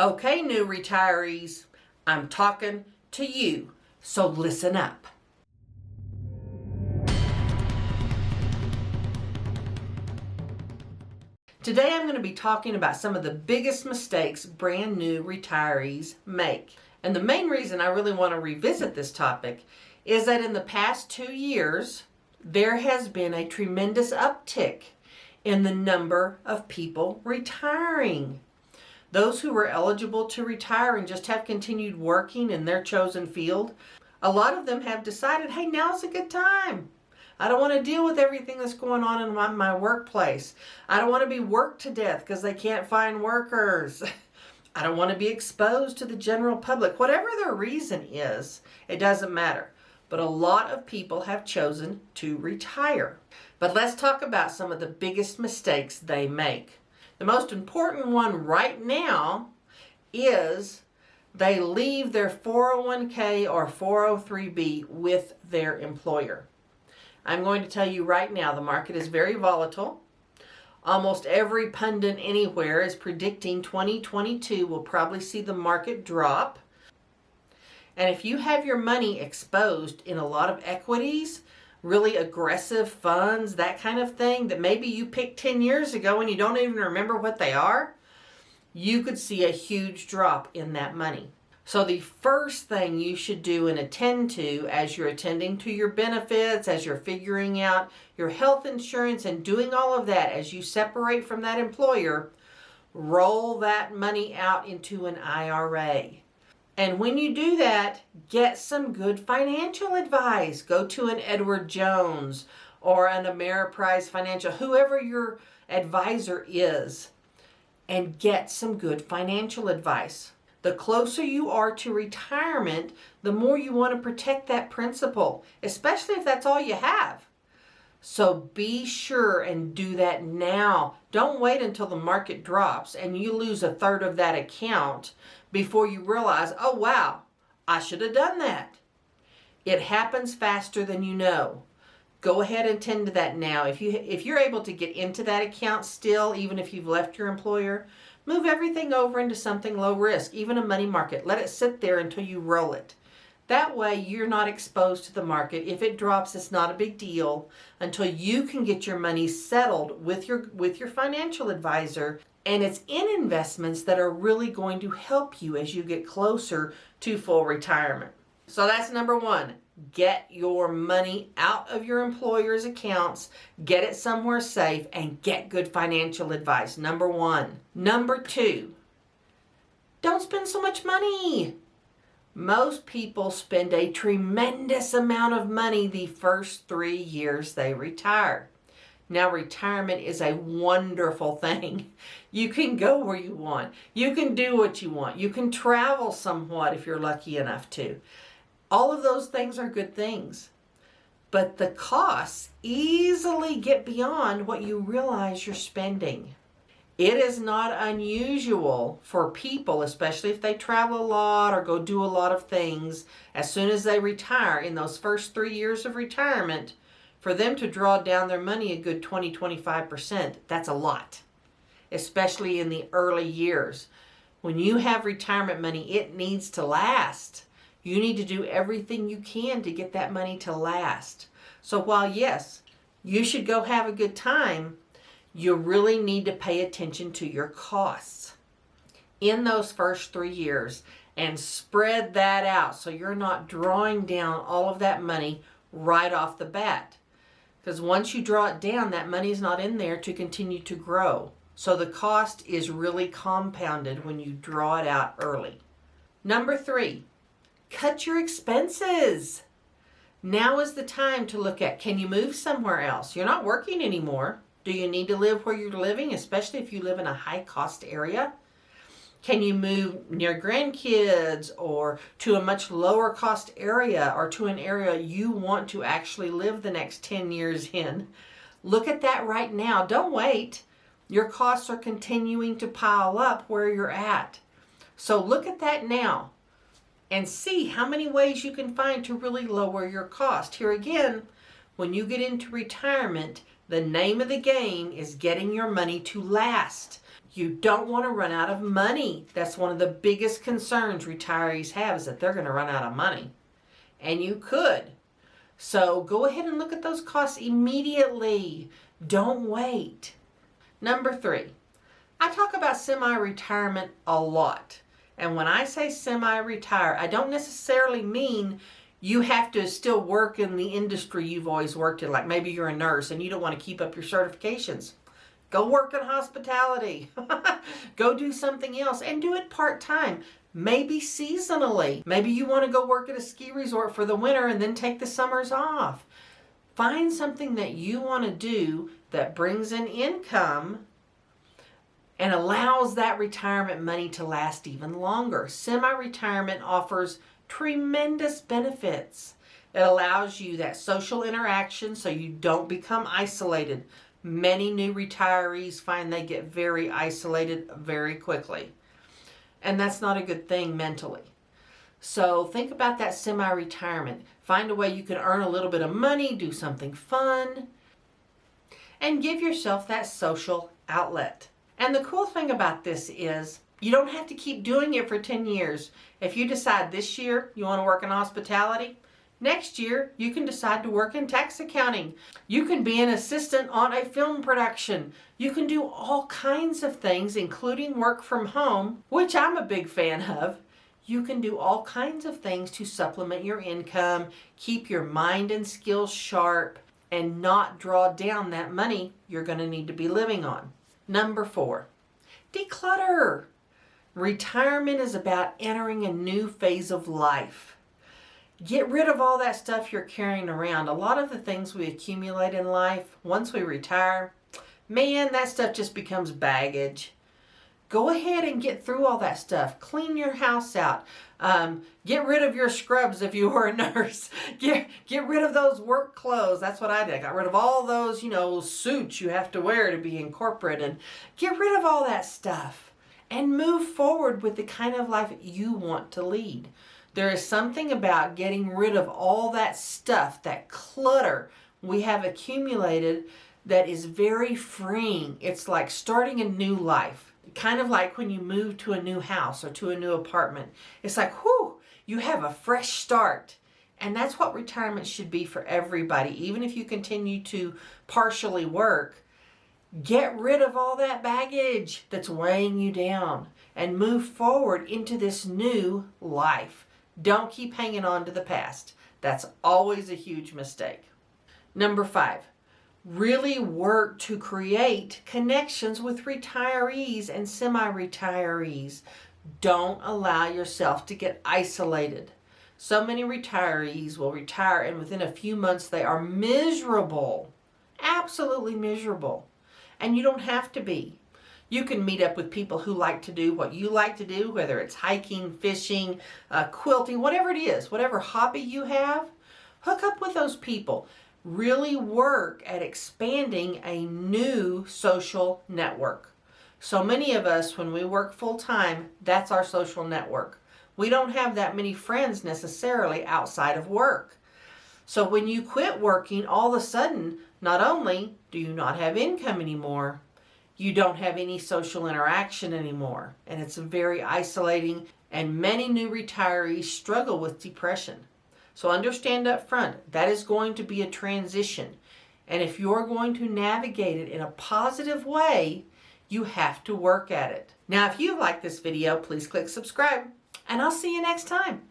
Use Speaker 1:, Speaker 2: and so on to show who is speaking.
Speaker 1: Okay, new retirees, I'm talking to you, so listen up. Today I'm going to be talking about some of the biggest mistakes brand new retirees make. And the main reason I really want to revisit this topic is that in the past 2 years, there has been a tremendous uptick in the number of people retiring. Those who were eligible to retire and just have continued working in their chosen field, a lot of them have decided, hey, now's a good time. I don't want to deal with everything that's going on in my workplace. I don't want to be worked to death because they can't find workers. I don't want to be exposed to the general public. Whatever their reason is, it doesn't matter. But a lot of people have chosen to retire. But let's talk about some of the biggest mistakes they make. The most important one right now is they leave their 401k or 403b with their employer. I'm going to tell you right now, the market is very volatile. Almost every pundit anywhere is predicting 2022 will probably see the market drop. And if you have your money exposed in a lot of equities, really aggressive funds, that kind of thing, that maybe you picked 10 years ago and you don't even remember what they are, you could see a huge drop in that money. So the first thing you should do and attend to as you're attending to your benefits, as you're figuring out your health insurance and doing all of that, as you separate from that employer, roll that money out into an IRA. And when you do that, get some good financial advice. Go to an Edward Jones or an Ameriprise Financial, whoever your advisor is, and get some good financial advice. The closer you are to retirement, the more you want to protect that principal, especially if that's all you have. So be sure and do that now. Don't wait until the market drops and you lose a third of that account before you realize, oh wow, I should have done that. It happens faster than you know. Go ahead and tend to that now. If you're able to get into that account still, even if you've left your employer, move everything over into something low risk, even a money market. Let it sit there until you roll it. That way you're not exposed to the market. If it drops, it's not a big deal until you can get your money settled with your financial advisor, and it's in investments that are really going to help you as you get closer to full retirement. So that's number one. Get your money out of your employer's accounts, get it somewhere safe, and get good financial advice. Number one. Number two, don't spend so much money. Most people spend a tremendous amount of money the first 3 years they retire. Now, retirement is a wonderful thing. You can go where you want. You can do what you want. You can travel somewhat if you're lucky enough to. All of those things are good things. But the costs easily get beyond what you realize you're spending. It is not unusual for people, especially if they travel a lot or go do a lot of things, as soon as they retire, in those first 3 years of retirement, for them to draw down their money a good 20-25%. That's a lot, especially in the early years. When you have retirement money, it needs to last. You need to do everything you can to get that money to last. So while yes, you should go have a good time, you really need to pay attention to your costs in those first 3 years and spread that out so you're not drawing down all of that money right off the bat. Because once you draw it down, that money is not in there to continue to grow. So the cost is really compounded when you draw it out early. Number three, cut your expenses. Now is the time to look at, can you move somewhere else? You're not working anymore. Do you need to live where you're living, especially if you live in a high cost area? Can you move near grandkids or to a much lower cost area or to an area you want to actually live the next 10 years in? Look at that right now. Don't wait. Your costs are continuing to pile up where you're at. So look at that now and see how many ways you can find to really lower your cost. Here again, when you get into retirement, the name of the game is getting your money to last. You don't want to run out of money. That's one of the biggest concerns retirees have, is that they're going to run out of money. And you could. So go ahead and look at those costs immediately. Don't wait. Number 3, I talk about semi-retirement a lot. And when I say semi-retire, I don't necessarily mean you have to still work in the industry you've always worked in. Like maybe you're a nurse and you don't want to keep up your certifications. Go work in hospitality. Go do something else and do it part-time. Maybe seasonally. Maybe you want to go work at a ski resort for the winter and then take the summers off. Find something that you want to do that brings in income and allows that retirement money to last even longer. Semi-retirement offers tremendous benefits. It allows you that social interaction so you don't become isolated. Many new retirees find they get very isolated very quickly. And that's not a good thing mentally. So think about that semi-retirement. Find a way you can earn a little bit of money, do something fun, and give yourself that social outlet. And the cool thing about this is you don't have to keep doing it for 10 years. If you decide this year you want to work in hospitality, next year you can decide to work in tax accounting. You can be an assistant on a film production. You can do all kinds of things, including work from home, which I'm a big fan of. You can do all kinds of things to supplement your income, keep your mind and skills sharp, and not draw down that money you're going to need to be living on. Number 4, declutter. Retirement is about entering a new phase of life. Get rid of all that stuff you're carrying around. A lot of the things we accumulate in life, once we retire, man, that stuff just becomes baggage. Go ahead and get through all that stuff. Clean your house out. Get rid of your scrubs if you were a nurse. Get rid of those work clothes. That's what I did. I got rid of all those, suits you have to wear to be in corporate. And get rid of all that stuff. And move forward with the kind of life you want to lead. There is something about getting rid of all that stuff, that clutter we have accumulated, that is very freeing. It's like starting a new life. Kind of like when you move to a new house or to a new apartment. It's like, whew, you have a fresh start. And that's what retirement should be for everybody. Even if you continue to partially work, get rid of all that baggage that's weighing you down and move forward into this new life. Don't keep hanging on to the past. That's always a huge mistake. Number 5, really work to create connections with retirees and semi-retirees. Don't allow yourself to get isolated. So many retirees will retire and within a few months they are miserable. Absolutely miserable. And you don't have to be. You can meet up with people who like to do what you like to do, whether it's hiking, fishing, quilting, whatever it is, whatever hobby you have, hook up with those people. Really work at expanding a new social network. So many of us, when we work full time, that's our social network. We don't have that many friends necessarily outside of work. So when you quit working, all of a sudden, not only do you not have income anymore, you don't have any social interaction anymore. And it's very isolating, and many new retirees struggle with depression. So understand up front, that is going to be a transition. And if you're going to navigate it in a positive way, you have to work at it. Now, if you like this video, please click subscribe, and I'll see you next time.